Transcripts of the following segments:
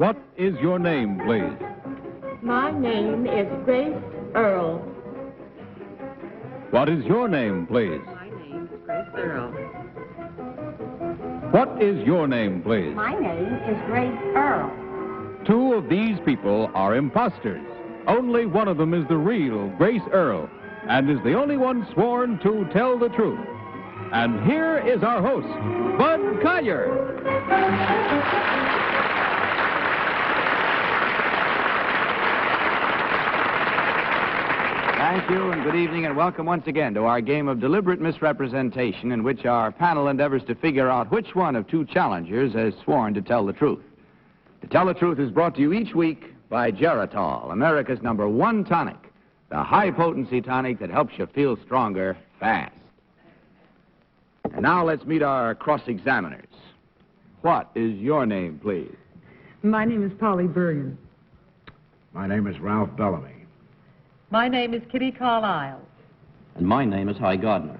What is your name, please? My name is Grace Earl. What is your name, please? My name is Grace Earl. What is your name, please? My name is Grace Earl. Two of these people are imposters. Only one of them is the real Grace Earl, and is the only one sworn to tell the truth. And here is our host, Bud Collier. Thank you, and good evening, and welcome once again to our game of deliberate misrepresentation, in which our panel endeavors to figure out which one of two challengers has sworn to tell the truth. To Tell the Truth is brought to you each week by Geritol, America's #1 tonic, the high-potency tonic that helps you feel stronger fast. And now let's meet our cross-examiners. What is your name, please? My name is Polly Bergen. My name is Ralph Bellamy. My name is Kitty Carlisle. And my name is Hy Gardner.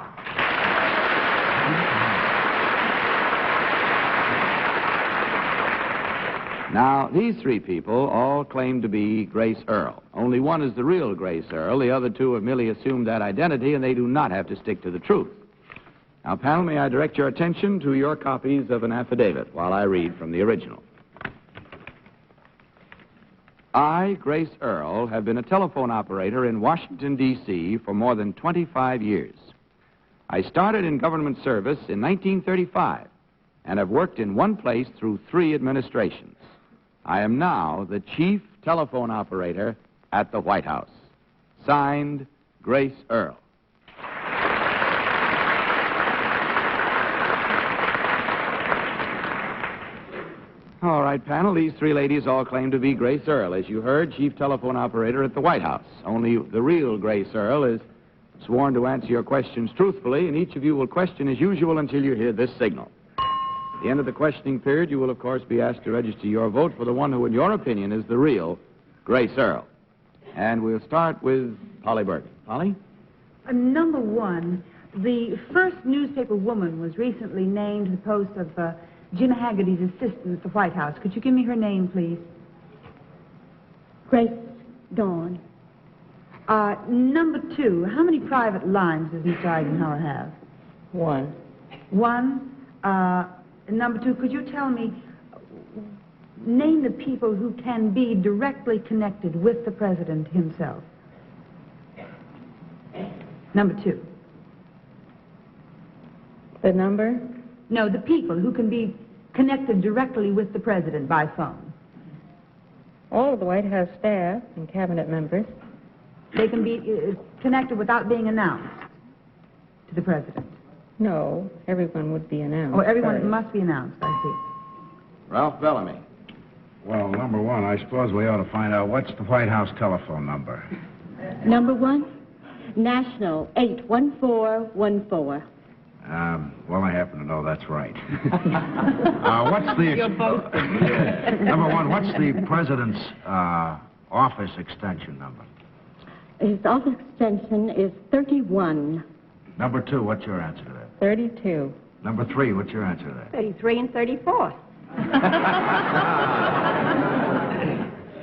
Now, these three people all claim to be Grace Earl. Only one is the real Grace Earl. The other two have merely assumed that identity, and they do not have to stick to the truth. Now, panel, may I direct your attention to your copies of an affidavit while I read from the original. I, Grace Earl, have been a telephone operator in Washington, D.C. for more than 25 years. I started in government service in 1935 and have worked in one place through 3 administrations. I am now the chief telephone operator at the White House. Signed, Grace Earl. All right, panel, these 3 ladies all claim to be Grace Earl, as you heard, chief telephone operator at the White House. Only the real Grace Earl is sworn to answer your questions truthfully, and each of you will question as usual until you hear this signal. At the end of the questioning period, you will, of course, be asked to register your vote for the one who, in your opinion, is the real Grace Earl. And we'll start with Polly Bergen. Polly? Number 1, the first newspaper woman was recently named to the post of Jim Haggerty's assistant at the White House. Could you give me her name, please? Grace Dawn. Number 2, how many private lines does Mr. Eisenhower have? 1. 1. Number 2, could you tell me, name the people who can be directly connected with the president himself? Number 2. The number? No, the people who can be connected directly with the president by phone. All of the White House staff and cabinet members. They can be connected without being announced to the president. No, everyone would be announced. Oh, everyone Sorry. must be announced, I see. Ralph Bellamy. Well, number 1, I suppose we ought to find out what's the White House telephone number. Number 1, National 81414. Well, I happen to know that's right. What's the... You're boasting. Number 1, what's the president's office extension number? His office extension is 31. Number 2, what's your answer to that? 32. Number 3, what's your answer to that? 33 and 34.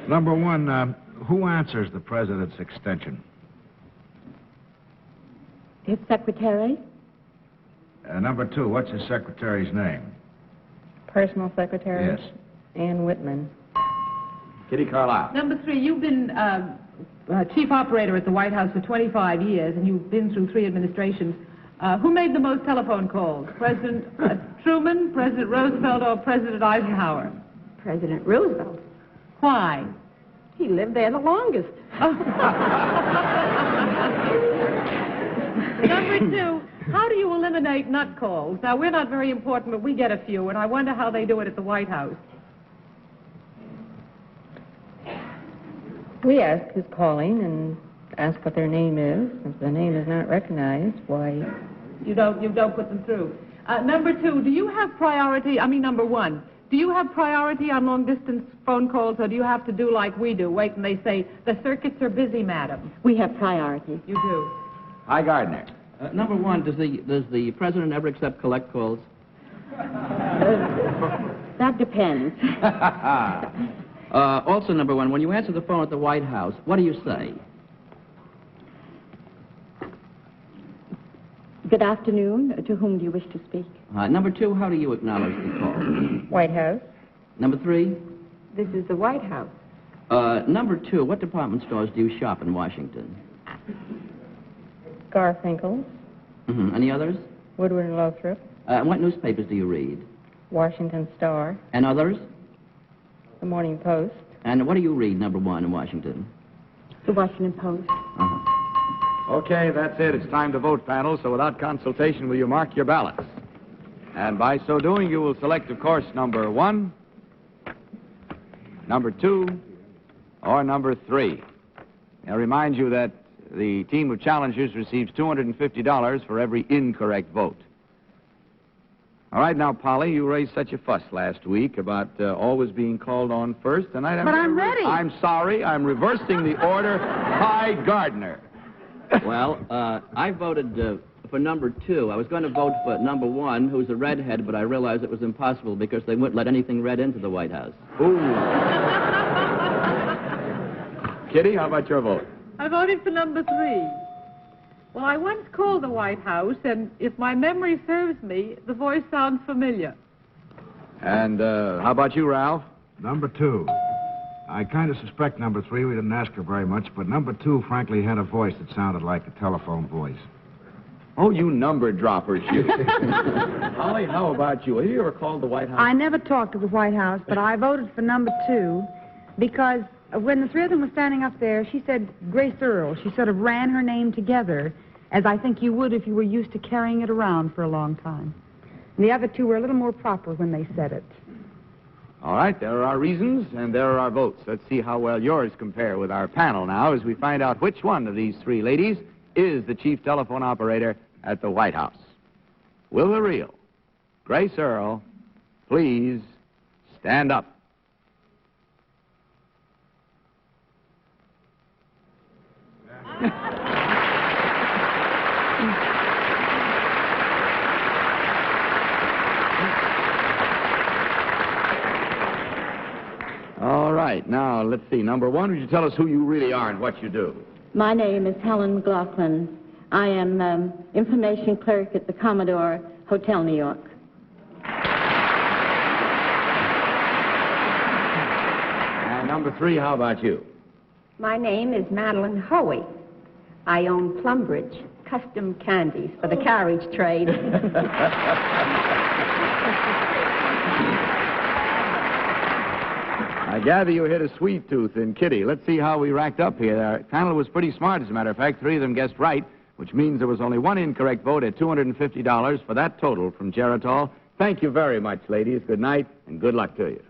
Number 1, who answers the president's extension? His secretary? Number 2, what's his secretary's name? Personal secretary? Yes. Ann Whitman. Kitty Carlisle. Number 3, you've been chief operator at the White House for 25 years, and you've been through 3 administrations. Who made the most telephone calls? President Truman, President Roosevelt, or President Eisenhower? President Roosevelt. Why? He lived there the longest. Number 2, how do you eliminate nut calls? Now, we're not very important, but we get a few, and I wonder how they do it at the White House. We ask who's calling and ask what their name is. If the name is not recognized, why... You don't put them through. Number 2, do you have priority? Number 1, do you have priority on long-distance phone calls, or do you have to do like we do? Wait, and they say, the circuits are busy, madam. We have priority. You do. Hy Gardner. Number 1, does the president ever accept collect calls? That depends. Also, number one, when you answer the phone at the White House, what do you say? Good afternoon. To whom do you wish to speak? Number two, how do you acknowledge the call? White House. Number three? This is the White House. Number two, what department stores do you shop in Washington? Garfinkel. Mm-hmm. Any others? Woodward and Lothrop. What newspapers do you read? Washington Star. And others? The Morning Post. And what do you read, number one, in Washington? The Washington Post. Uh-huh. Okay, that's it. It's time to vote, panel, so without consultation, will you mark your ballots? And by so doing, you will select, of course, number 1, number 2, or number 3. I remind you that the team of challengers receives $250 for every incorrect vote. All right, now, Polly, you raised such a fuss last week about always being called on first, and But I'm ready. I'm sorry, I'm reversing the order by Gardner. Well, I voted for number two. I was going to vote for number one, who's a redhead, but I realized it was impossible because they wouldn't let anything red into the White House. Ooh. Kitty, how about your vote? I voted for number 3. Well, I once called the White House, and if my memory serves me, the voice sounds familiar. And how about you, Ralph? Number 2. I kind of suspect number 3. We didn't ask her very much, but number 2, frankly, had a voice that sounded like a telephone voice. Oh, you number droppers, you. Holly, how about you? Have you ever called the White House? I never talked to the White House, but I voted for number 2 because when the three of them were standing up there, she said Grace Earl. She sort of ran her name together, as I think you would if you were used to carrying it around for a long time. And the other two were a little more proper when they said it. All right, there are our reasons, and there are our votes. Let's see how well yours compare with our panel now as we find out which one of these 3 ladies is the chief telephone operator at the White House. Will the real Grace Earl please stand up? All right, now, let's see. Number 1, would you tell us who you really are and what you do? My name is Helen McLaughlin. I am information clerk at the Commodore Hotel, New York. And number 3, how about you? My name is Madeline Hoey. I own Plumbridge Custom Candies for the carriage trade. I gather you hit a sweet tooth in Kitty. Let's see how we racked up here. Our panel was pretty smart, as a matter of fact. 3 of them guessed right, which means there was only 1 incorrect vote at $250 for that total from Geritol. Thank you very much, ladies. Good night, and good luck to you.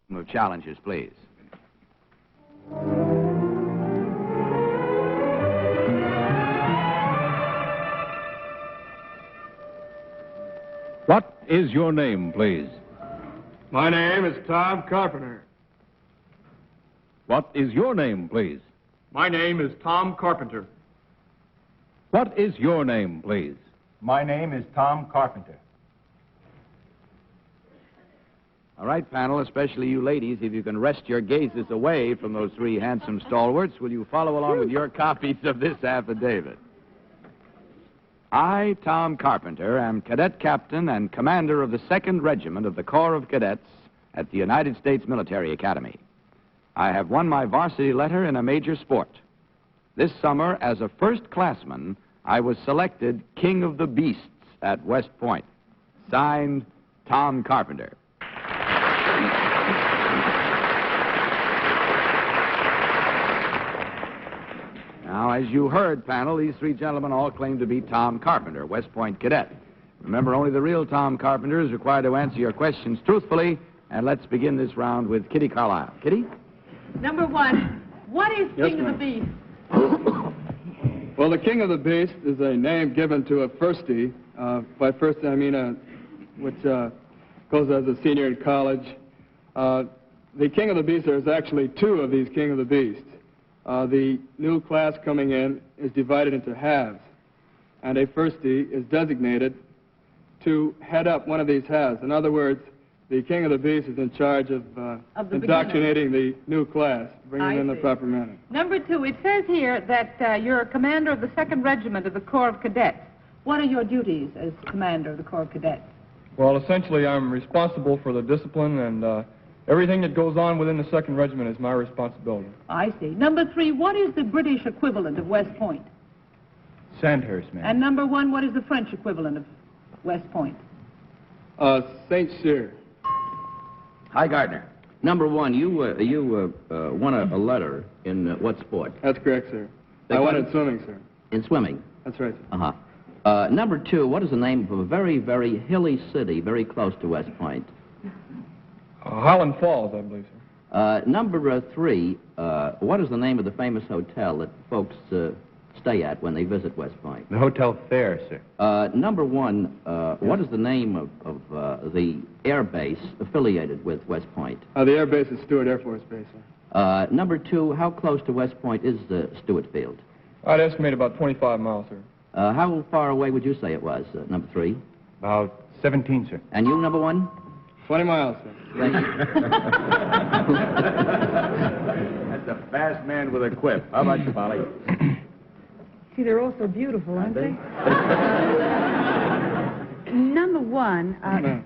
Move challengers, please. What is your name, please? My name is Tom Carpenter. What is your name, please? My name is Tom Carpenter. What is your name, please? My name is Tom Carpenter. All right, panel, especially you ladies, if you can rest your gazes away from those 3 handsome stalwarts, will you follow along with your copies of this affidavit? I, Tom Carpenter, am cadet captain and commander of the 2nd Regiment of the Corps of Cadets at the United States Military Academy. I have won my varsity letter in a major sport. This summer, as a first-classman, I was selected King of the Beasts at West Point. Signed, Tom Carpenter. Now, as you heard, panel, these 3 gentlemen all claim to be Tom Carpenter, West Point cadet. Remember, only the real Tom Carpenter is required to answer your questions truthfully, and let's begin this round with Kitty Carlisle. Kitty? Number 1, what is King of the Beast? Well, the King of the Beast is a name given to a firstie. By firstie, I mean which goes as a senior in college. The King of the Beast, there's actually 2 of these King of the Beasts. The new class coming in is divided into halves. and a firstie is designated to head up one of these halves. In other words, the King of the Beast is in charge of the indoctrinating the new class, bringing in the proper men. Number 2, it says here that you're a commander of the 2nd Regiment of the Corps of Cadets. What are your duties as commander of the Corps of Cadets? Well, essentially, I'm responsible for the discipline, and everything that goes on within the 2nd Regiment is my responsibility. I see. Number 3, what is the British equivalent of West Point? Sandhurst, ma'am. And number 1, what is the French equivalent of West Point? St. Cyr. Hi, Gardner. Number 1, you won a letter in what sport? That's correct, sir. I won in swimming, sir. In swimming? That's right, sir. Uh-huh. Number 2, what is the name of a very, very hilly city very close to West Point? Highland Falls, I believe, sir. Number 3, what is the name of the famous hotel that folks stay at when they visit West Point? The Hotel Fair, sir. Number 1, what is the name of the air base affiliated with West Point? The air base is Stewart Air Force Base, sir. Number 2, how close to West Point is Stewart Field? I'd estimate about 25 miles, sir. How far away would you say it was, number 3? About 17, sir. And you, number 1? 20 miles, sir. Thank you. That's a fast man with a quip. How about you, Polly? See, they're all so beautiful, aren't they? Number 1,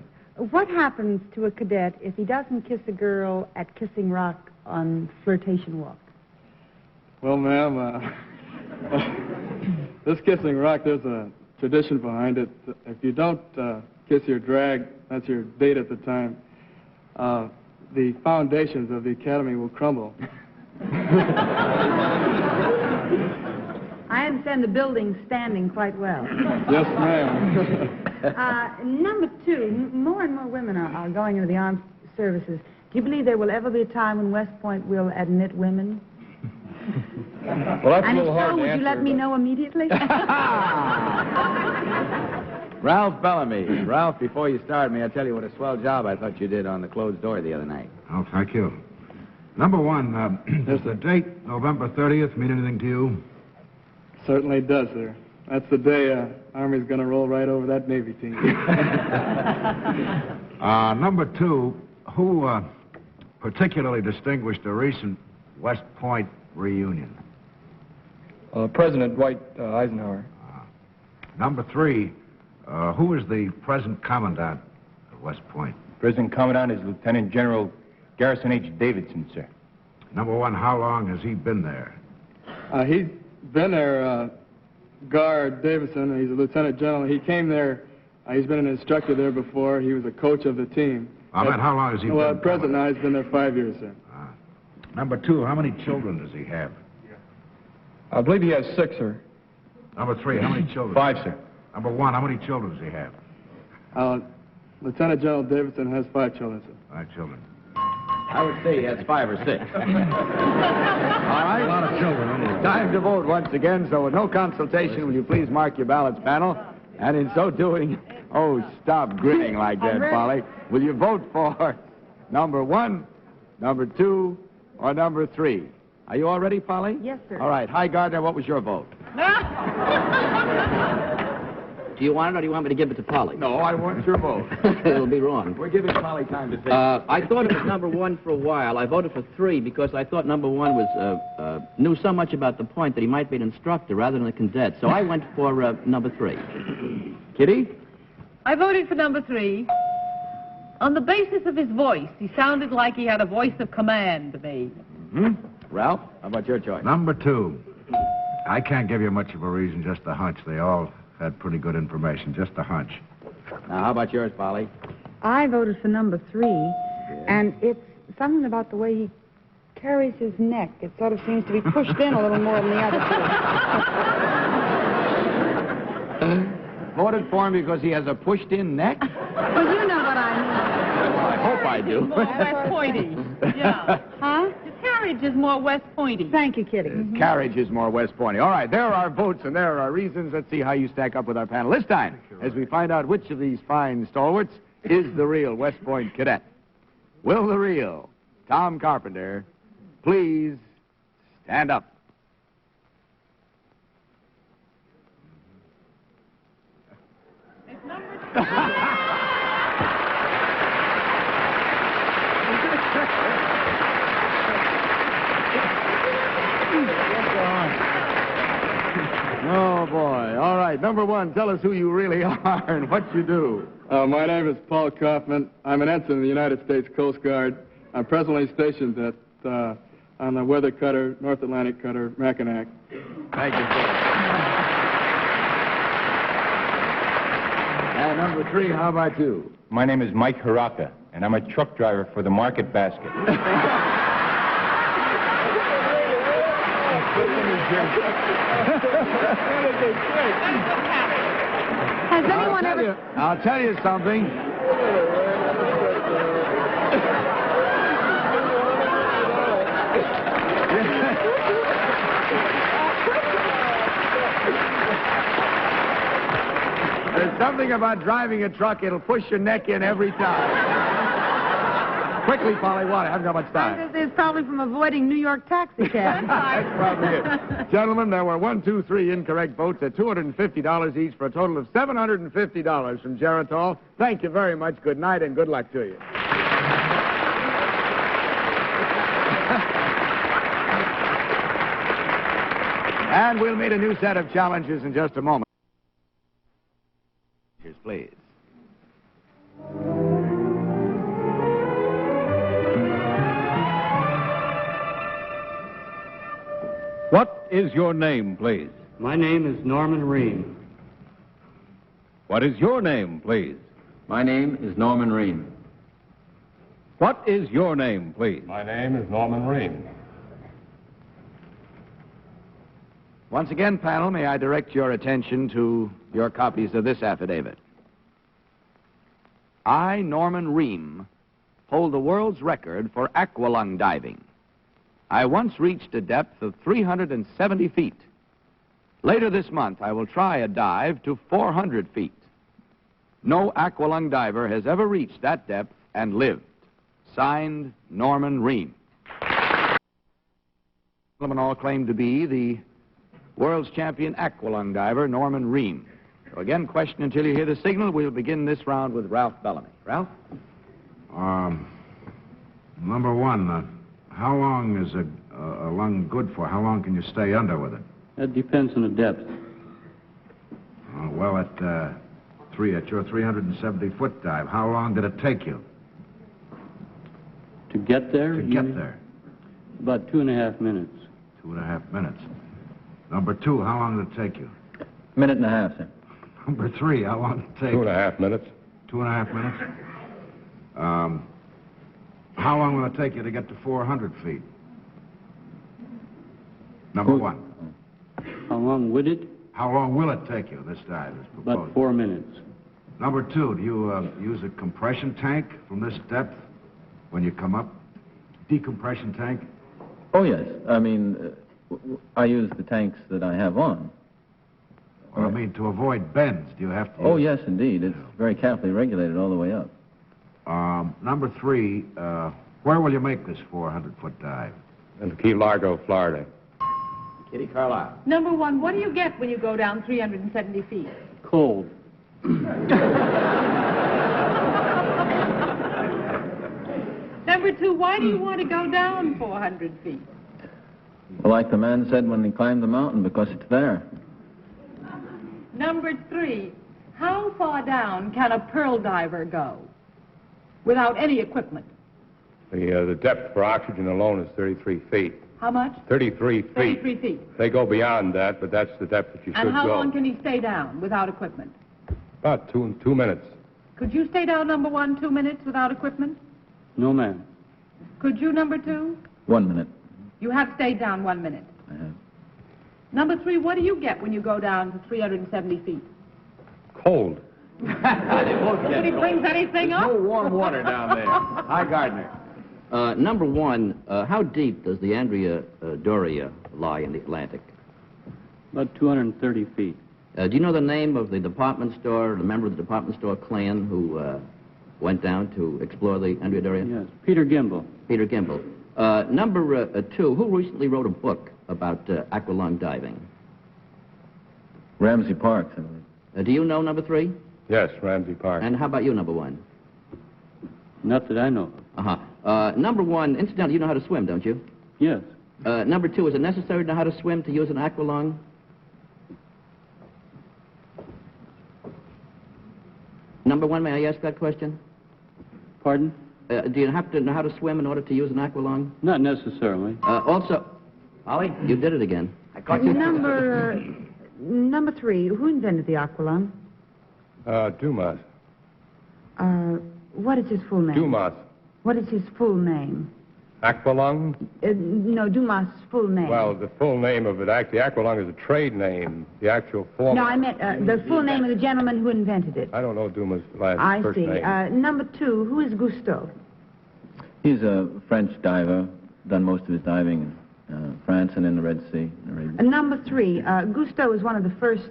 what happens to a cadet if he doesn't kiss a girl at Kissing Rock on Flirtation Walk? Well, ma'am, this Kissing Rock, there's a tradition behind it. If you don't kiss your drag, that's your date at the time, the foundations of the academy will crumble. I understand the building's standing quite well. Yes, ma'am. Number 2, more and more women are going into the armed services. Do you believe there will ever be a time when West Point will admit women? Well, that's And a if little hard so, to would answer. you let me know immediately? Ralph Bellamy. Ralph, before you start, may I tell you what a swell job I thought you did on the closed door the other night? Oh, thank you. Number 1, does the date, November 30th, mean anything to you? Certainly does, sir. That's the day Army's going to roll right over that Navy team. Number 2, who particularly distinguished the recent West Point reunion? President Dwight Eisenhower. Number 3, who is the present commandant of West Point? Present Commandant is Lieutenant General Garrison H. Davidson, sir. Number 1, how long has he been there? He's been there, Guard Davison. He's a lieutenant general. He came there. He's been an instructor there before. He was a coach of the team. I meant, how long has he been? Well, President now, he's been there 5 years, sir. Number 2, how many children does he have? I believe he has 6, sir. Number 3, how many children? 5, sir. Number 1, how many children does he have? Lieutenant General Davidson has 5 children, sir. 5 children. I would say he has 5 or 6. All right. A lot of children. It's time to vote once again, so with no consultation, will you please mark your ballots, panel? And in so doing, oh, stop grinning like that, Polly. Will you vote for number 1, number 2, or number 3? Are you all ready, Polly? Yes, sir. All right. Hi, Gardner, what was your vote? Do you want it, or do you want me to give it to Polly? No, I want your vote. It'll be wrong. We're giving Polly time to think. I thought it was number 1 for a while. I voted for 3 because I thought number 1 was knew so much about the point that he might be an instructor rather than a cadet. So I went for number 3. Kitty? I voted for number 3. On the basis of his voice, he sounded like he had a voice of command to me. Ralph, how about your choice? Number 2. I can't give you much of a reason, just a hunch. They all had pretty good information, just a hunch. Now, how about yours, Polly? I voted for number 3, and it's something about the way he carries his neck. It sort of seems to be pushed in a little more than the other 2. Voted for him because he has a pushed-in neck? Well, you know what I mean. Well, I hope I do. More West Pointy. Yeah. Huh? His carriage is more West Pointy. Thank you, Kitty. Carriage is more West Pointy. All right, there are our votes and there are our reasons. Let's see how you stack up with our panel this time as we find out which of these fine stalwarts is the real West Point cadet. Will the real Tom Carpenter please stand up? Oh, boy. All right, number one, tell us who you really are and what you do. My name is Paul Kaufman. I'm an ensign in the United States Coast Guard. I'm presently stationed on the weather cutter, North Atlantic cutter, Mackinac. Thank you, sir. And number three, how about you? My name is Mike Haraka, and I'm a truck driver for the Market Basket. Has anyone ever... I'll tell you something. There's something about driving a truck, it'll push your neck in every time. Quickly, Polly, what? I haven't got much time. It's probably from avoiding New York taxi cabs. That's probably it. Gentlemen, there were 1, 2, 3 incorrect votes at $250 each for a total of $750 from Geritol. Thank you very much. Good night and good luck to you. And we'll meet a new set of challenges in just a moment. Here's, please. What is your name, please? My name is Norman Ream. What is your name, please? My name is Norman Ream. What is your name, please? My name is Norman Ream. Once again, panel, may I direct your attention to your copies of this affidavit. I, Norman Ream, hold the world's record for aqualung diving. I once reached a depth of 370 feet. Later this month, I will try a dive to 400 feet. No aqualung diver has ever reached that depth and lived. Signed, Norman Ream. Gentlemen all claim to be the world's champion aqualung diver, Norman Ream. So again, question until you hear the signal. We'll begin this round with Ralph Bellamy. Ralph? Number one, how long is a lung good for? How long can you stay under with it? That depends on the depth. Well, at your 370-foot dive, how long did it take you? To get there? To get there? About 2.5 minutes. 2.5 minutes. Number two, how long did it take you? Minute and a half, sir. Number three, how long did it take? 2.5 minutes. 2.5 minutes? How long will it take you to get to 400 feet? Number one. How long would it? How long will it take you, this dive is proposed? About 4 minutes. Number two, do you use a compression tank from this depth when you come up? Decompression tank? Oh, yes. I mean, I use the tanks that I have on. Well, I mean, to avoid bends, do you have to... Oh, yes, indeed. It's very carefully regulated all the way up. Number three, where will you make this 400-foot dive? In Key Largo, Florida. Kitty Carlisle. Number one, what do you get when you go down 370 feet? Cold. Number two, why do you want to go down 400 feet? Well, like the man said when he climbed the mountain, because it's there. Number three, how far down can a pearl diver go without any equipment? The depth for oxygen alone is 33 feet. How much? 33 feet. 33 feet. They go beyond that, but that's the depth that you should And how go. long can he stay down without equipment? About two minutes. Could you stay down, number one, 2 minutes without equipment? No, ma'am. Could you, number two? 1 minute. You have stayed down 1 minute. I have. Number three, what do you get when you go down to 370 feet? Cold. Nobody brings anything up? No warm water down there. Hi, Gardner. Number one, how deep does the Andrea Doria lie in the Atlantic? About 230 feet. Do you know the name of the department store, the member of the department store clan who went down to explore the Andrea Doria? Yes, Peter Gimble. Peter Gimble. Number two, who recently wrote a book about aqualung diving? Ramsey Parks, I believe. Do you know number three? Yes, Ramsey Park. And how about you, number one? Not that I know of. Number one, incidentally, you know how to swim, don't you? Yes. Number two, is it necessary to know how to swim to use an aqualung? Number one, may I ask that question? Pardon? Do you have to know how to swim in order to use an aqualung? Not necessarily. Also, Ollie, you did it again. I caught you. Number 3, who invented the aqualung? Dumas. What is his full name? Dumas. What is his full name? Aqualung? No, Dumas' full name. Well, the full name of it, actually, Aqualung is a trade name. The actual form. No, I meant the full name of the gentleman who invented it. I don't know Dumas' first see. name. Number 2, who is Gusteau? He's a French diver, done most of his diving in France and in the Red Sea. Number 3, Gusteau is one of the first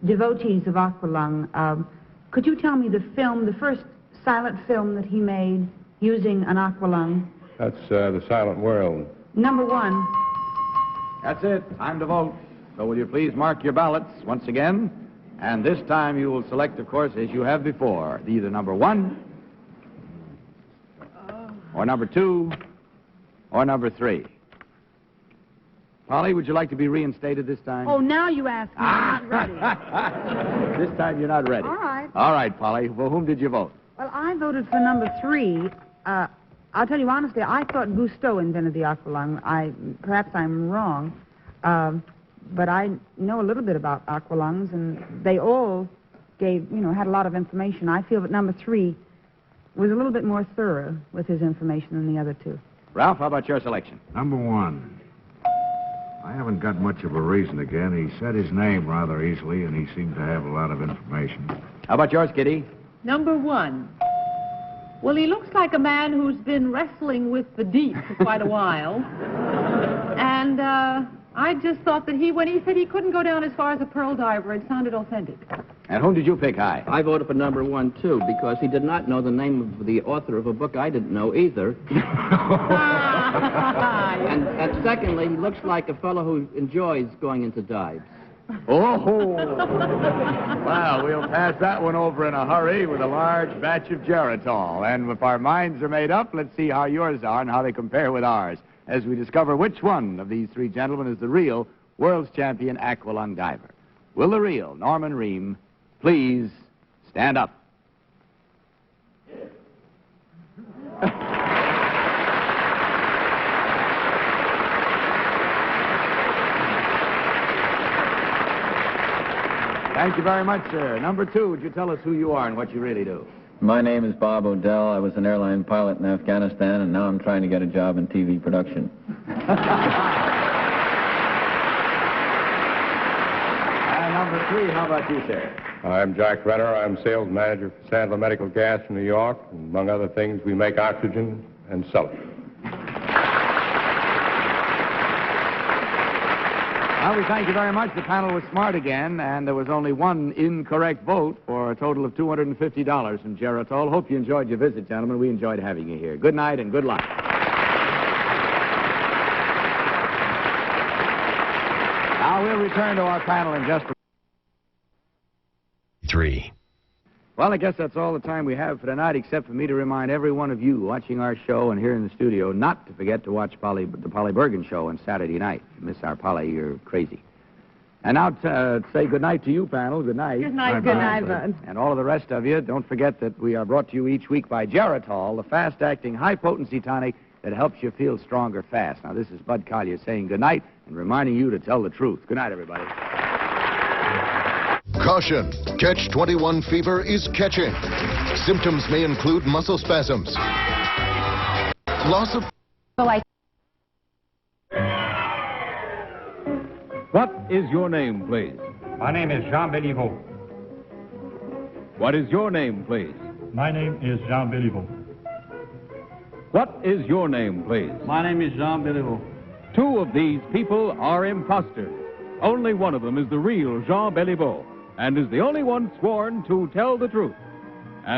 devotees of aqualung. Could you tell me the first silent film that he made using an aqualung? That's The Silent World. Number 1. That's it. Time to vote. So will you please mark your ballots once again? And this time you will select, of course, as you have before, either number 1, or number 2, or number 3. Polly, would you like to be reinstated this time? Oh, now you ask me. I'm not ready. This time you're not ready. All right. All right, Polly. For whom did you vote? Well, I voted for number 3. I'll tell you honestly, I thought Gusteau invented the aqualung. Perhaps I'm wrong, but I know a little bit about aqualungs, and they all had a lot of information. I feel that number 3 was a little bit more thorough with his information than the other 2. Ralph, how about your selection? Number 1. I haven't got much of a reason again. He said his name rather easily, and he seemed to have a lot of information. How about yours, Kitty? Number 1. Well, he looks like a man who's been wrestling with the deep for quite a while. And I just thought that when he said he couldn't go down as far as a pearl diver, it sounded authentic. And whom did you pick high? I voted for number 1, too, because he did not know the name of the author of a book I didn't know either. and secondly, he looks like a fellow who enjoys going into dives. Oh! Well, we'll pass that one over in a hurry with a large batch of Geritol. And if our minds are made up, let's see how yours are and how they compare with ours as we discover which one of these 3 gentlemen is the real world's champion aqualung diver. Will the real Norman Ream please stand up? Thank you very much, sir. Number 2, would you tell us who you are and what you really do? My name is Bob Odell. I was an airline pilot in Afghanistan, and now I'm trying to get a job in TV production. And number 3, how about you, sir? I'm Jack Renner. I'm sales manager for Sandler Medical Gas in New York. And among other things, we make oxygen and sell it. Well, we thank you very much. The panel was smart again, and there was only one incorrect vote for a total of $250 from Geritol. Hope you enjoyed your visit, gentlemen. We enjoyed having you here. Good night and good luck. Now we'll return to our panel in just a 3. Well, I guess that's all the time we have for tonight, except for me to remind every one of you watching our show and here in the studio not to forget to watch the Polly Bergen show on Saturday night. If you miss our Polly, you're crazy. And now to say good night to you, panel. Good night. Good night. Good night, Bud. And all of the rest of you, don't forget that we are brought to you each week by Geritol, the fast-acting, high-potency tonic that helps you feel stronger fast. Now, this is Bud Collier saying good night and reminding you to tell the truth. Good night, everybody. Caution, Catch-21 fever is catching. Symptoms may include muscle spasms, loss of... What is your name, please? My name is Jean Béliveau. What is your name, please? My name is Jean Béliveau. What is your name, please? My name is Jean Béliveau. 2 of these people are imposters. Only one of them is the real Jean Béliveau, and is the only one sworn to tell the truth.